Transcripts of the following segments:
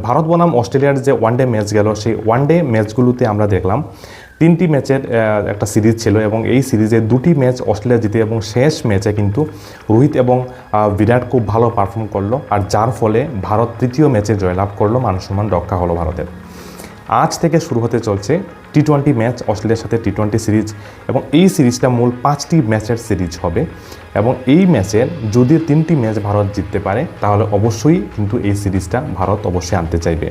ভারত বনাম অস্ট্রেলিয়ার যে ওয়ানডে ম্যাচ গেল, সেই ওয়ানডে ম্যাচগুলোতে আমরা দেখলাম 3টি ম্যাচের একটা সিরিজ ছিল এবং এই সিরিজে 2টি ম্যাচ অস্ট্রেলিয়া জিতে এবং শেষ ম্যাচে কিন্তু রোহিত এবং বিরাট খুব ভালো পারফর্ম করলো, আর যার ফলে ভারত তৃতীয় ম্যাচে জয়লাভ করলো, মান সম্মান রক্ষা হলো ভারতের। আজ থেকে শুরু হতে চলছে টি-20 ম্যাচ অস্ট্রেলিয়ার সাথে টি-20 সিরিজ, এবং এই সিরিজটা মূল 5টি ম্যাচের সিরিজ হবে এবং এই ম্যাচের যদি 3টি ম্যাচ ভারত জিততে পারে তাহলে অবশ্যই কিন্তু এই সিরিজটা ভারত অবশ্যই আনতে চাইবে,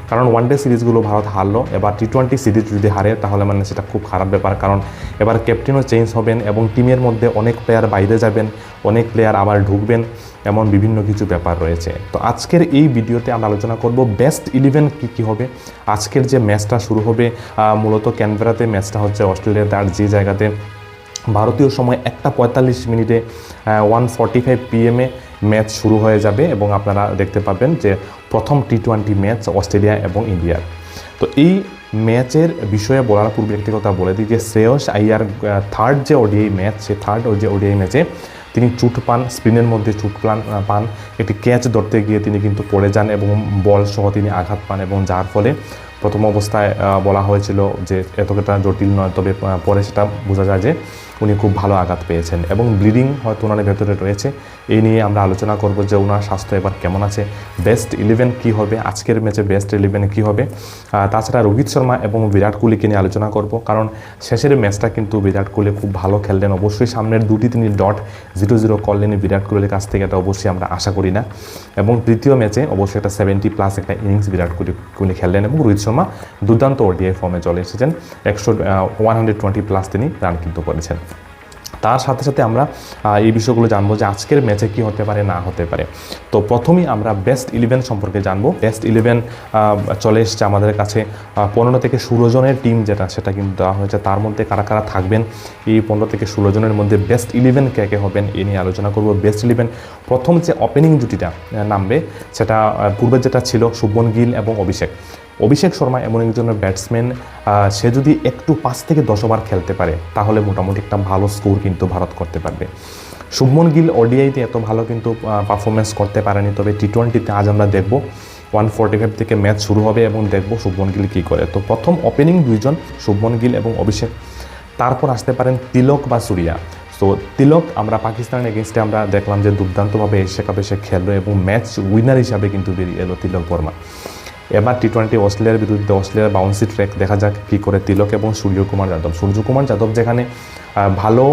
কারণ ওয়ানডে সিরিজগুলো ভারত হারলো, এবার টি-20 সিরিজ যদি হারে তাহলে মানে সেটা খুব খারাপ ব্যাপার, কারণ এবার ক্যাপ্টেনও চেঞ্জ হবেন এবং টিমের মধ্যে অনেক প্লেয়ার বাইরে যাবেন, অনেক প্লেয়ার আবার ঢুকবেন, এমন বিভিন্ন কিছু ব্যাপার রয়েছে। তো আজকের এই ভিডিওতে আমরা আলোচনা করব বেস্ট 11 কী হবে। আজকের যে ম্যাচটা শুরু হবে মূলত ক্যানবেরাতে ম্যাচটা হচ্ছে অস্ট্রেলিয়ার তার যে জায়গাতে ভারতীয় সময় 1:45 মিনিটে 1:45 PM ম্যাচ শুরু হয়ে যাবে এবং আপনারা দেখতে পাবেন যে প্রথম টি-20 ম্যাচ অস্ট্রেলিয়া এবং ইন্ডিয়ার। তো এই ম্যাচের বিষয়ে বলার পূর্বে একটি কথা বলে দিই যে শ্রেয়স আইয়ার থার্ড যে ওডিআই ম্যাচ, সেই থার্ড যে ওডিআই ম্যাচে তিনি চুট পান, স্পিনের মধ্যে চুট পান, একটি ক্যাচ ধরতে গিয়ে তিনি কিন্তু পড়ে যান এবং বল সহ তিনি আঘাত পান এবং যার ফলে প্রথম অবস্থায় বলা হয়েছিল যে এতটা জটিল নয়, তবে পরে সেটা বোঝা যায় যে উনি খুব ভালো আঘাত পেয়েছেন এবং ব্লিডিং হয়তো ওনার ভেতরে রয়েছে। এই নিয়ে আমরা আলোচনা করব যে ওনার স্বাস্থ্য এবার কেমন আছে, বেস্ট 11 কী হবে, আজকের ম্যাচে বেস্ট 11 কী হবে। তাছাড়া রোহিত শর্মা এবং বিরাট কোহলিকে নিয়ে আলোচনা করব, কারণ শেষের ম্যাচটা কিন্তু বিরাট কোহলি খুব ভালো খেললেন, অবশ্যই সামনের 2টি তিনি .00 করলেন বিরাট কোহলির কাছ থেকে, এটা অবশ্যই আমরা আশা করি না, এবং তৃতীয় ম্যাচে অবশ্যই একটা 70+ একটা ইনিংস বিরাট কোহলি খেললেন এবং রোহিত শর্মা দুর্দান্ত ওডিআই ফর্মে চলে এসেছেন, 120+ তিনি রান কিন্তু করেছেন। তার সাথে সাথে আমরা এই বিষয়গুলো জানবো যে আজকের ম্যাচে কি হতে পারে না হতে পারে। তো প্রথমেই আমরা বেস্ট 11 সম্পর্কে জানবো। বেস্ট 11 চলে এসছে আমাদের কাছে, 15 থেকে 16 জনের টিম যেটা সেটা কিন্তু দেওয়া হয়েছে, তার মধ্যে কারা কারা থাকবেন, এই 15 থেকে 16 জনের মধ্যে বেস্ট 11 কে কে হবেন এ নিয়ে আলোচনা করব। বেস্ট 11 প্রথম যে ওপেনিং জুটিটা নামবে সেটা পূর্বে যেটা ছিল শুভমন গিল এবং অভিষেক শর্মা এমন একজনের ব্যাটসম্যান, সে যদি একটু 5 থেকে 10 ওভার খেলতে পারে তাহলে মোটামুটি একটা ভালো স্কোর কিন্তু ভারত করতে পারবে। শুভমন গিল ওডিআইতে এত ভালো কিন্তু পারফরমেন্স করতে পারেনি, তবে টি-20তে আজ আমরা দেখব 1:45 থেকে ম্যাচ শুরু হবে এবং দেখব শুভমন গিল কী করে। তো প্রথম ওপেনিং 2 জন শুভমন গিল এবং অভিষেক, তারপর আসতে পারেন তিলক বা সুরিয়া। তো তিলক আমরা পাকিস্তানের এগেনস্টে আমরা দেখলাম যে দুর্দান্তভাবে এশিয়া কাপে সে খেললো এবং ম্যাচ উইনার হিসাবে কিন্তু বেরিয়ে এলো তিলক বর্মা। এবার টি-20 অস্ট্রেলিয়ার বিরুদ্ধে অস্ট্রেলিয়ার বাউন্সি ট্র্যাক দেখা যাক কী করে তিলক এবং সূর্যকুমার যাদব যেখানে ভালো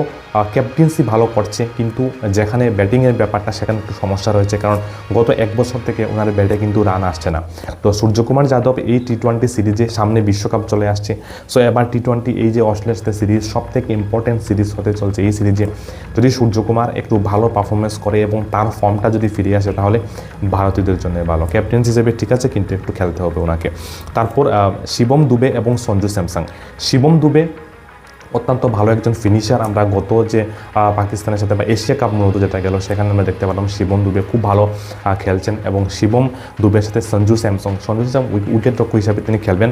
ক্যাপ্টেন্সি ভালো করছে, কিন্তু যেখানে ব্যাটিংয়ের ব্যাপারটা সেখানে একটু সমস্যা রয়েছে, কারণ গত 1 বছর থেকে ওনার ব্যাটে কিন্তু রান আসছে না। তো সূর্যকুমার যাদব এই টি-20 সিরিজে সামনে বিশ্বকাপ চলে আসছে, সো এবার টি-20 এই যে অস্ট্রেলিয়ার সাথে সিরিজ সবথেকে ইম্পর্টেন্ট সিরিজ হতে চলছে, এই সিরিজে যদি সূর্যকুমার একটু ভালো পারফরমেন্স করে এবং তার ফর্মটা যদি ফিরে আসে তাহলে ভারতীয়দের জন্য ভালো। ক্যাপ্টেন্সি হিসেবে ঠিক আছে, কিন্তু একটু খেলতে হবে ওনাকে। তারপর শিবম দুবে এবং সঞ্জু স্যামসন। শিবম দুবে অত্যন্ত ভালো একজন ফিনিশার, আমরা গত যে পাকিস্তানের সাথে বা এশিয়া কাপ মূলত যেটা গেল সেখানে আমরা দেখতে পেলাম শিবম দুবে খুব ভালো খেলছেন এবং শিবম দুবের সাথে সঞ্জু স্যামসন উইকেট রক্ষক হিসাবে তিনি খেলবেন।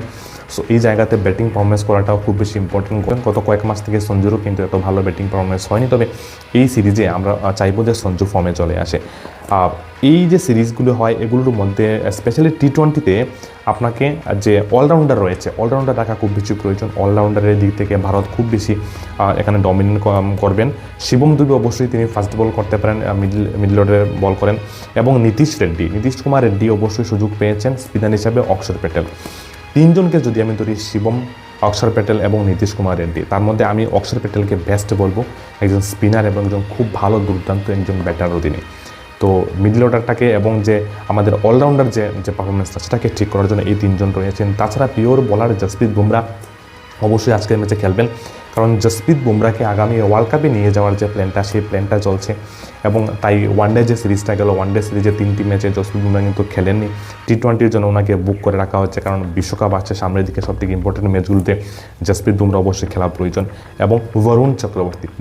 সো এই জায়গাতে ব্যাটিং পারফরমেন্স করাটাও খুব বেশি ইম্পর্টেন্ট। গত কয়েক মাস থেকে সঞ্জুরও কিন্তু এত ভালো ব্যাটিং পারফরমেন্স হয়নি, তবে এই সিরিজে আমরা চাইবো যে সঞ্জু ফর্মে চলে আসে। এই যে সিরিজগুলো হয় এগুলোর মধ্যে স্পেশালি টি-20তে আপনাকে যে অলরাউন্ডার রয়েছে, অলরাউন্ডার রাখা খুব বেশি প্রয়োজন। অলরাউন্ডারের দিক থেকে ভারত খুব বেশি এখানে ডমিনেট করবেন। শিবম দুবে অবশ্যই তিনি ফাস্ট বল করতে পারেন, মিডল অর্ডারে বল করেন, এবং নীতিশ কুমার রেড্ডি অবশ্যই সুযোগ পেয়েছেন স্পিনার হিসাবে। অক্ষর প্যাটেল, 3 জনকে যদি আমি ধরি শিবম, অক্ষর প্যাটেল এবং নীতিশ কুমার রেড্ডি, তার মধ্যে আমি অক্ষর প্যাটেলকে বেস্ট বলবো, একজন স্পিনার এবং একজন খুব ভালো দুর্দান্ত একজন ব্যাটারও তিনি। তো মিডল অর্ডারটাকে এবং যে আমাদের অলরাউন্ডার যে পারফরমেন্সটা সেটাকে ঠিক করার জন্য এই 3 জন রয়েছেন। তাছাড়া পিওর বোলার জসপ্রীত বুমরা অবশ্যই আজকের ম্যাচে খেলবেন, কারণ জসপ্রীত বুমরাকে আগামী ওয়ার্ল্ড কাপে নিয়ে যাওয়ার যে প্ল্যানটা সেই প্ল্যানটা চলছে এবং তাই ওয়ানডে যে সিরিজটা গেল, ওয়ানডে সিরিজে 3টি ম্যাচে জসপ্রীত বুমরা কিন্তু খেলেননি। টি-20-র জন্য ওনাকে বুক করে রাখা হচ্ছে, কারণ বিশ্বকাপ আসছে সামনের দিকে, সবথেকে ইম্পর্টেন্ট ম্যাচগুলোতে জসপ্রীত বুমরা অবশ্যই খেলা প্রয়োজন। এবং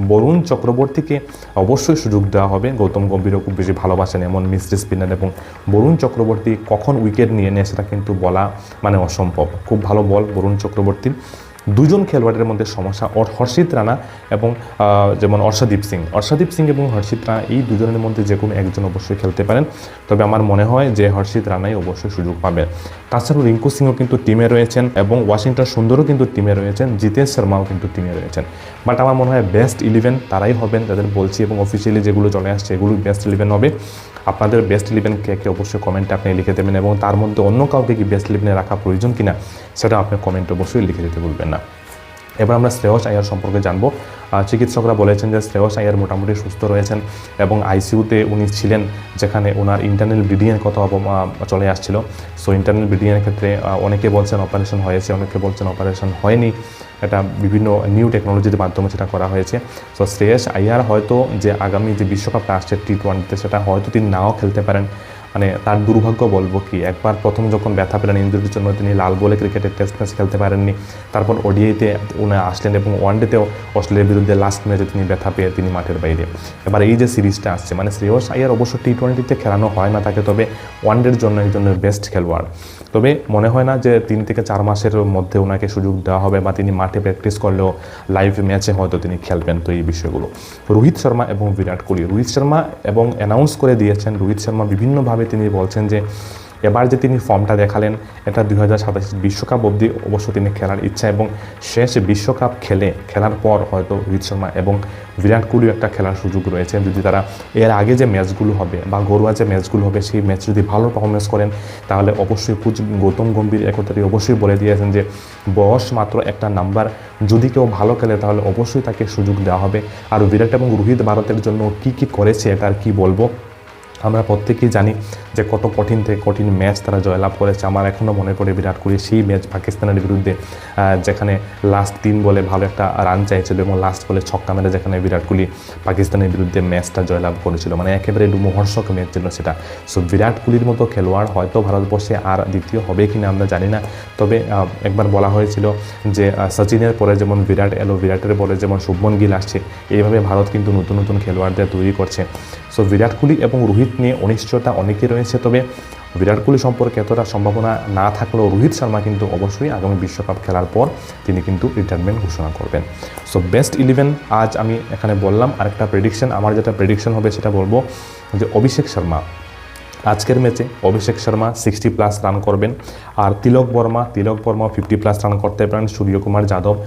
বরুণ চক্রবর্তীকে অবশ্যই সুযোগ দেওয়া হবে। গৌতম গম্ভীরও খুব বেশি ভালোবাসেন এমন মিস্ট্রি স্পিনার, এবং বরুণ চক্রবর্তী কখন উইকেট নিয়ে নেয় সেটা কিন্তু বলা মানে অসম্ভব। খুব ভালো বল বরুণ চক্রবর্তীর। দুজন খেলোয়াড়ের মধ্যে সমস্যা হর্ষিত রানা এবং যেমন অর্শদীপ সিং এবং হর্ষিত রানা, এই দুজনের মধ্যে যে কোনো একজন অবশ্যই খেলতে পারেন। তবে আমার মনে হয় যে হর্ষিত রানাই অবশ্যই সুযোগ পাবে। তাছাড়াও রিঙ্কু সিংও কিন্তু টিমে রয়েছেন এবং ওয়াশিংটন সুন্দরও কিন্তু টিমে রয়েছেন, জিতেশ শর্মাও কিন্তু টিমে রয়েছেন। বাট আমার মনে হয় বেস্ট 11 তারাই হবেন, যাদের বলছি, এবং অফিসিয়ালি যেগুলো চলে আসছে এগুলো বেস্ট 11 হবে। আপনাদের বেস্ট 11 কে অবশ্যই কমেন্টে আপনি লিখে দেবেন, এবং তার মধ্যে অন্য কাউকে কি বেস্ট 11 রাখা প্রয়োজন কিনা সেটা আপনি কমেন্টে অবশ্যই লিখে দিতে ভুলবেন না। এবার আমরা শ্রেয়স আইয়ার সম্পর্কে জানবো। চিকিৎসকরা বলেছেন যে শ্রেয়স আইয়ার মোটামুটি সুস্থ রয়েছেন এবং আইসিইউতে উনি ছিলেন, যেখানে ওনার ইন্টারনাল ব্লিডিংয়ের কথা চলে আসছিল। সো ইন্টারনাল ব্লিডিংয়ের ক্ষেত্রে অনেকে বলছেন অপারেশন হয়েছে, অনেকে বলছেন অপারেশন হয়নি। এটা বিভিন্ন নিউ টেকনোলজির মাধ্যমে সেটা করা হয়েছে। সো শ্রেয়স আইয়ার হয়তো যে আগামী যে বিশ্বকাপটা আসছে T20-তে, সেটা হয়তো তিনি নাও খেলতে পারেন। মানে তার দুর্ভাগ্য বলবো কি, একবার প্রথম যখন ব্যথা পেলেন ইনজুরির জন্য, তিনি লাল বলে ক্রিকেটের টেস্ট ম্যাচ খেলতে পারেননি। তারপর ওডিআইতে উনি আসলেন এবং ওয়ানডেতেও অস্ট্রেলিয়ার বিরুদ্ধে লাস্ট ম্যাচে তিনি ব্যথা পেয়ে তিনি মাঠের বাইরে। এবার এই যে সিরিজটা আসছে, মানে শ্রেয়স আইয়ার অবশ্য T20-তে খেলানো হয় না তাকে, তবে ওয়ানডের জন্য একজনের বেস্ট খেলোয়াড়। তবে মনে হয় না যে 3 থেকে 4 মাসের মধ্যে ওনাকে সুযোগ দেওয়া হবে, বা তিনি মাঠে প্র্যাকটিস করলেও লাইভ ম্যাচে হয়তো তিনি খেলবেন। তো এই বিষয়গুলো রোহিত শর্মা এবং বিরাট কোহলি, রোহিত শর্মা এবং অ্যানাউন্স করে দিয়েছেন, রোহিত শর্মা বিভিন্নভাবে তিনি বলছেন যে এবার যে তিনি ফর্মটা দেখালেন, এটা 2027 বিশ্বকাপ অবধি অবশ্য তিনি খেলার ইচ্ছা, এবং শেষ বিশ্বকাপ খেলার পর হয়তো রোহিত শর্মা এবং বিরাট কোহলিও একটা খেলার সুযোগ রয়েছে। যদি তারা এর আগে যে ম্যাচগুলো হবে বা ঘরোয়া যে ম্যাচগুলো হবে, সেই ম্যাচ যদি ভালো পারফরমেন্স করেন, তাহলে অবশ্যই কোচ গৌতম গম্ভীর একতারি অবশ্যই বলে দিয়েছেন যে বয়স মাত্র একটা নাম্বার, যদি কেউ ভালো খেলে তাহলে অবশ্যই তাকে সুযোগ দেওয়া হবে। আর বিরাট এবং রোহিত ভারতের জন্য কী করেছে এটা আর কি বলবো। আমরা প্রত্যেকেই জানি যে কত কঠিন থেকে কঠিন ম্যাচ তারা জয়লাভ করেছে। আমার এখনও মনে পড়ে বিরাট কোহলি সেই ম্যাচ পাকিস্তানের বিরুদ্ধে, যেখানে লাস্ট 3 বলে ভালো একটা রান চাইছিল এবং লাস্ট বলে ছক্কা মেরে যেখানে বিরাট কোহলি পাকিস্তানের বিরুদ্ধে ম্যাচটা জয়লাভ করেছিল। মানে একেবারে রোমহর্ষক ম্যাচ ছিল সেটা। সো বিরাট কোহলির মতো খেলোয়াড় হয়তো ভারতবর্ষে আর দ্বিতীয় হবে কি না আমরা জানি না। তবে একবার বলা হয়েছিল যে সচিনের পরে যেমন বিরাট এলো, বিরাটের পরে যেমন শুভমন গিল আসছে, এইভাবে ভারত কিন্তু নতুন নতুন খেলোয়াড়দের তৈরি করছে। সো বিরাট কোহলি এবং রোহিত নিয়ে অনিশ্চয়তা অনেকই রয়েছে। তবে বিরাট কোহলি সম্পর্কে এতটা সম্ভাবনা না থাকলেও রোহিত শর্মা কিন্তু অবশ্যই আগামী বিশ্বকাপ খেলার পর তিনি কিন্তু রিটায়ারমেন্ট ঘোষণা করবেন। সো বেস্ট 11 আজ আমি এখানে বললাম। আরেকটা প্রেডিকশন, আমার যেটা প্রেডিকশন হবে সেটা বলবো যে অভিষেক শর্মা আজকের ম্যাচে 60+ রান করবেন। আর তিলক বর্মা 50+ রান করতে পারেন। সূর্যকুমার যাদব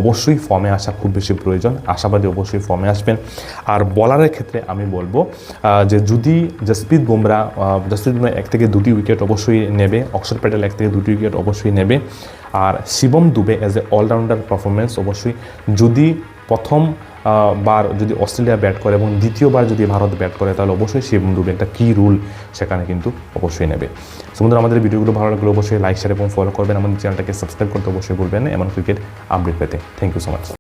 অবশ্যই ফর্মে আসা খুব বেশি প্রয়োজন, আশাবাদী অবশ্যই ফর্মে আসবেন। আর বলারের ক্ষেত্রে আমি বলবো যে যদি জসপ্রীত বুমরা 1 থেকে 2টি উইকেট অবশ্যই নেবে, অক্ষর প্যাটেল 1 থেকে 2টি উইকেট অবশ্যই নেবে। আর Shivam Dube as a allrounder performance অবশ্যই, যদি প্রথম বার যদি অস্ট্রেলিয়া ব্যাট করে এবং দ্বিতীয়বার যদি ভারত ব্যাট করে, তাহলে অবশ্যই শিবম দুবে একটা কী রুল সেখানে কিন্তু অবশ্যই নেবে। বন্ধুরা, আমাদের ভিডিওগুলো ভালো লাগলে অবশ্যই লাইক, শেয়ার এবং ফলো করবেন। আমাদের চ্যানেলটাকে সাবস্ক্রাইব করতে অবশ্যই ভুলবেন না এমন ক্রিকেট আপডেট পেতে। Thank you so much.